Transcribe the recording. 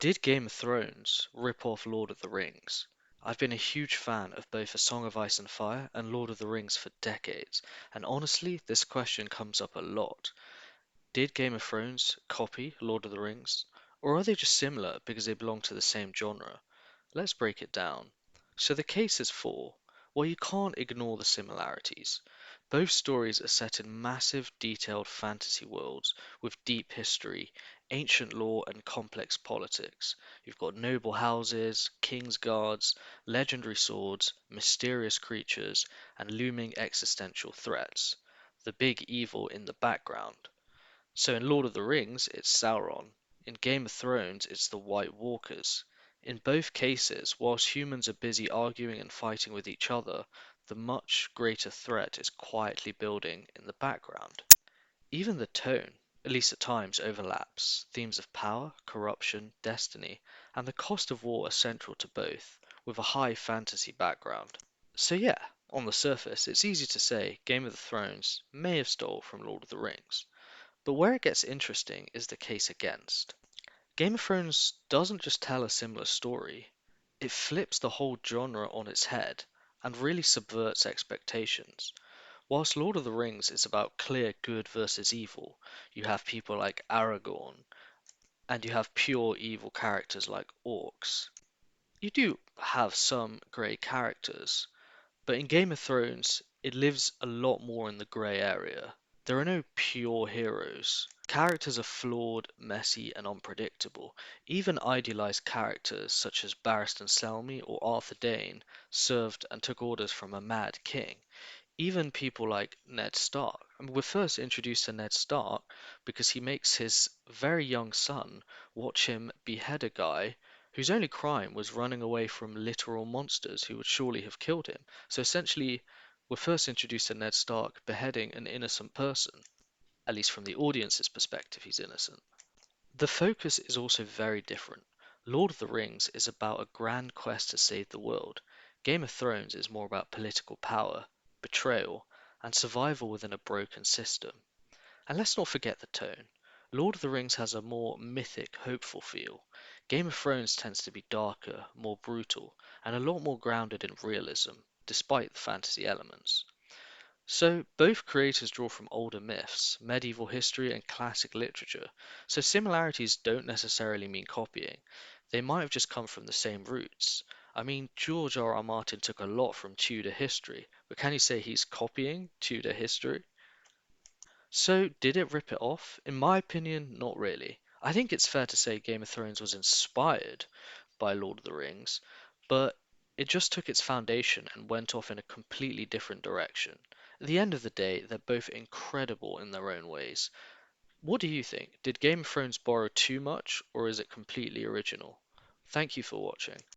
Did Game of Thrones rip off Lord of the Rings? I've been a huge fan of both A Song of Ice and Fire and Lord of the Rings for decades, and honestly, this question comes up a lot. Did Game of Thrones copy Lord of the Rings? Or are they just similar because they belong to the same genre? Let's break it down. So the case is for, well, you can't ignore the similarities. Both stories are set in massive, detailed fantasy worlds with deep history, ancient lore, and complex politics. You've got noble houses, king's guards, legendary swords, mysterious creatures, and looming existential threats. The big evil in the background. So in Lord of the Rings, it's Sauron. In Game of Thrones, it's the White Walkers. In both cases, whilst humans are busy arguing and fighting with each other, the much greater threat is quietly building in the background. Even the tone, at least at times, overlaps. Themes of power, corruption, destiny, and the cost of war are central to both, with a high fantasy background. So yeah, on the surface, it's easy to say Game of Thrones may have stole from Lord of the Rings. But where it gets interesting is the case against. Game of Thrones doesn't just tell a similar story, it flips the whole genre on its head and really subverts expectations. Whilst Lord of the Rings is about clear good versus evil, you have people like Aragorn, and you have pure evil characters like orcs. You do have some grey characters, but in Game of Thrones, it lives a lot more in the grey area. There are no pure heroes. Characters are flawed, messy, and unpredictable. Even idealized characters such as Barristan Selmy or Arthur Dane served and took orders from a mad king. Even people like Ned Stark. I mean, we're first introduced to Ned Stark because he makes his very young son watch him behead a guy whose only crime was running away from literal monsters who would surely have killed him. So essentially, we're first introduced to Ned Stark beheading an innocent person. At least from the audience's perspective, he's innocent. The focus is also very different. Lord of the Rings is about a grand quest to save the world. Game of Thrones is more about political power, betrayal, and survival within a broken system. And let's not forget the tone. Lord of the Rings has a more mythic, hopeful feel. Game of Thrones tends to be darker, more brutal, and a lot more grounded in realism, despite the fantasy elements. So, both creators draw from older myths, medieval history, and classic literature, so similarities don't necessarily mean copying. They might have just come from the same roots. I mean, George R. R. Martin took a lot from Tudor history, but can you say he's copying Tudor history? So, did it rip it off? In my opinion, not really. I think it's fair to say Game of Thrones was inspired by Lord of the Rings, but it just took its foundation and went off in a completely different direction. At the end of the day, they're both incredible in their own ways. What do you think? Did Game of Thrones borrow too much, or is it completely original? Thank you for watching.